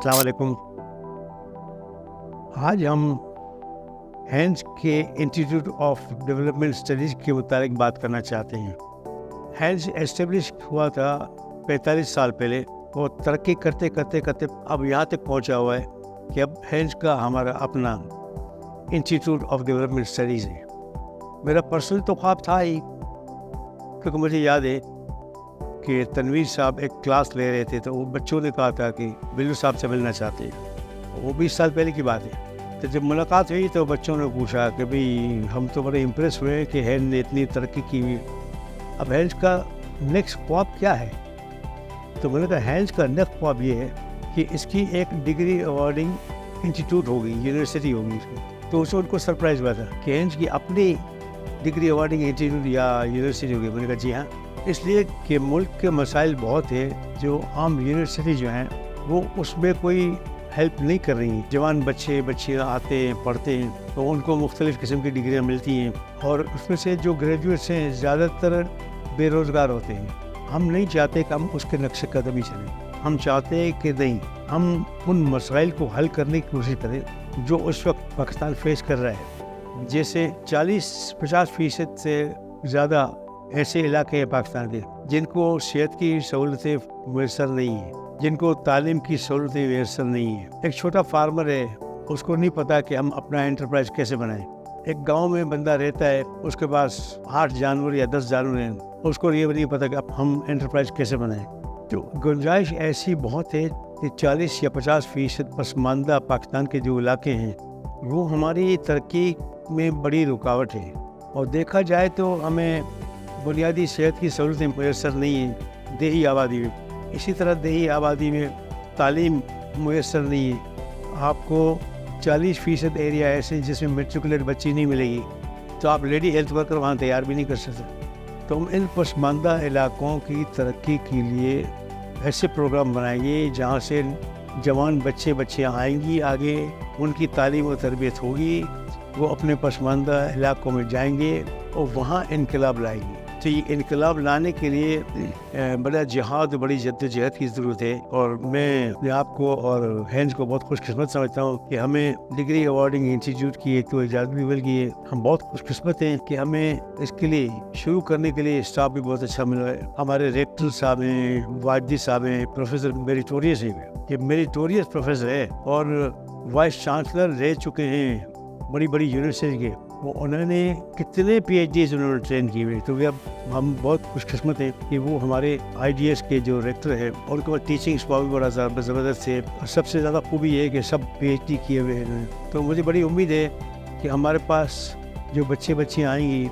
अस्सलाम वालेकुम। आज हम हैंड्स के इंस्टीट्यूट ऑफ डेवलपमेंट स्टडीज़ के मुतालिक बात करना चाहते हैं। हैंड्स एस्टेब्लिश हुआ था 45 साल पहले और तरक्की करते करते करते अब यहाँ तक पहुँचा हुआ है कि अब हैंड्स का हमारा अपना इंस्टीट्यूट ऑफ डेवलपमेंट स्टडीज़ है। मेरा पर्सनल तो ख्वाब था ही, क्योंकि मुझे याद है कि तनवीर साहब एक क्लास ले रहे थे तो वो बच्चों ने कहा था कि बिल्लू साहब से मिलना चाहते हैं। वो 20 साल पहले की बात है। तो जब मुलाकात हुई तो बच्चों ने पूछा कि भाई हम तो बड़े इम्प्रेस हुए कि हैंड ने इतनी तरक्की की हुई, अब हैंड्स का नेक्स्ट ख्वाब क्या है? तो मैंने कहा हैंड्स का नेक्स्ट ख्वाब ये है कि इसकी एक डिग्री अवार्डिंग इंस्टीट्यूट होगी, यूनिवर्सिटी होगी इसकी। तो उससे उनको सरप्राइज़ हुआ था कि हैंड्स की अपनी डिग्री अवार्डिंग इंस्टीट्यूट या यूनिवर्सिटी होगी। मैंने कहा जी हाँ, इसलिए कि मुल्क के मसाइल बहुत है जो आम यूनिवर्सिटी जो हैं वो उसमें कोई हेल्प नहीं कर रही। जवान बच्चियाँ आते हैं, पढ़ते हैं, तो उनको मुख्तलिफ़ किस्म की डिग्रियाँ मिलती हैं और उसमें से जो ग्रेजुएट्स हैं ज़्यादातर बेरोज़गार होते हैं। हम नहीं चाहते कि हम उसके नक्शे कदम ही चलें। हम चाहते हैं कि नहीं, हम उन मसाइल को हल करने की कोशिश करें जो उस वक्त पाकिस्तान फेस कर रहा है। जैसे 40-50% से ज़्यादा ऐसे इलाके हैं पाकिस्तान के जिनको सेहत की सहूलतें मैसर नहीं हैं, जिनको तालीम की सहूलतें मैसर नहीं हैं। एक छोटा फार्मर है, उसको नहीं पता कि हम अपना एंटरप्राइज कैसे बनाएं। एक गांव में बंदा रहता है, उसके पास 8 जानवर या 10 जानवर हैं, उसको ये नहीं पता कि अब हम एंटरप्राइज कैसे बनाएं। तो गुंजाइश ऐसी बहुत है कि 40 या 50% पसमानदा पाकिस्तान के जो इलाके हैं वो हमारी तरक्की में बड़ी रुकावट है। और देखा जाए तो हमें बुनियादी सेहत की सहूलतें मैसर नहीं हैं देही आबादी में। इसी तरह देही आबादी में तालीम मैसर नहीं है। आपको 40% एरिया ऐसे जिसमें मेट्रिकुलेट बच्ची नहीं मिलेगी, तो आप लेडी हेल्थ वर्कर वहाँ तैयार भी नहीं कर सकते। तो हम इन पसमानदा इलाकों की तरक्की के लिए ऐसे प्रोग्राम बनाएंगे जहाँ से जवान बच्चियाँ आएंगी, आगे उनकी तालीम और तरबियत होगी, वो अपने पसमानदा इलाकों में जाएंगे और वहाँ इनकलाब लाएंगे। तो ये इनकलाब लाने के लिए बड़ा जिहाद, बड़ी जद्दोजहद की ज़रूरत है। और मैं अपने आप को और हैंड्स को बहुत खुशकिस्मत समझता हूँ कि हमें डिग्री अवार्डिंग इंस्टीट्यूट की एक तो इजाज़त भी मिल गई है। हम बहुत खुशकिस्मत हैं कि हमें इसके लिए शुरू करने के लिए स्टाफ भी बहुत अच्छा मिला है। हमारे रेक्टर साहब हैं, वाजदी साहब हैं, प्रोफेसर मेरिटोरियस है, ये मेरिटोरियस प्रोफेसर है और वाइस चांसलर रह चुके हैं बड़ी बड़ी यूनिवर्सिटी के। वो उन्होंने कितने PhDs उन्होंने ट्रेन किए हुए। तो अब हम बहुत खुशकिस्मत हैं कि वो हमारे IDS के जो रेक्टर हैं और उनके बाद टीचिंग स्टाफ भी बड़ा ज़बरदस्त है। और सबसे ज़्यादा खूबी ये है कि सब PhD किए हुए हैं। तो मुझे बड़ी उम्मीद है कि हमारे पास जो बच्चियाँ आएंगी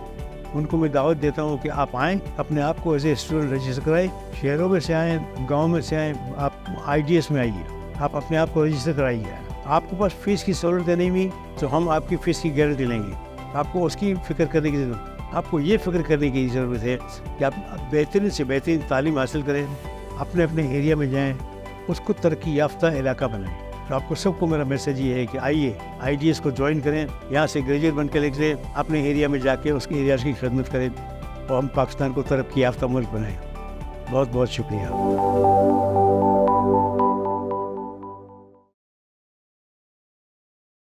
उनको मैं दावत देता हूँ कि आप आएँ, अपने आप को एज ए स्टूडेंट रजिस्टर कराएँ। शहरों में से आएँ, गाँव में से आएँ, आप IDS में आइए, आप अपने आप को रजिस्टर कराइए। आपके पास फ़ीस की सहूलतें नहीं हुई तो हम आपकी फ़ीस की गारंटी लेंगे। आपको उसकी फ़िक्र करने की ज़रूरत, आपको ये फ़िक्र करने की ज़रूरत है कि आप बेहतरीन से बेहतरीन तालीम हासिल करें, अपने अपने एरिया में जाएं, उसको तरक्की याफ्ता इलाका बनाएं। तो आपको सबको मेरा मैसेज ये है कि आइए IDS को ज्वाइन करें, यहाँ से ग्रेजुएट बन के निकलें, अपने एरिया में जाके उसके एरिया की खिदमत करें और हम पाकिस्तान को तरक्की याफ्ता मुल्क बनाएं। बहुत बहुत शुक्रिया।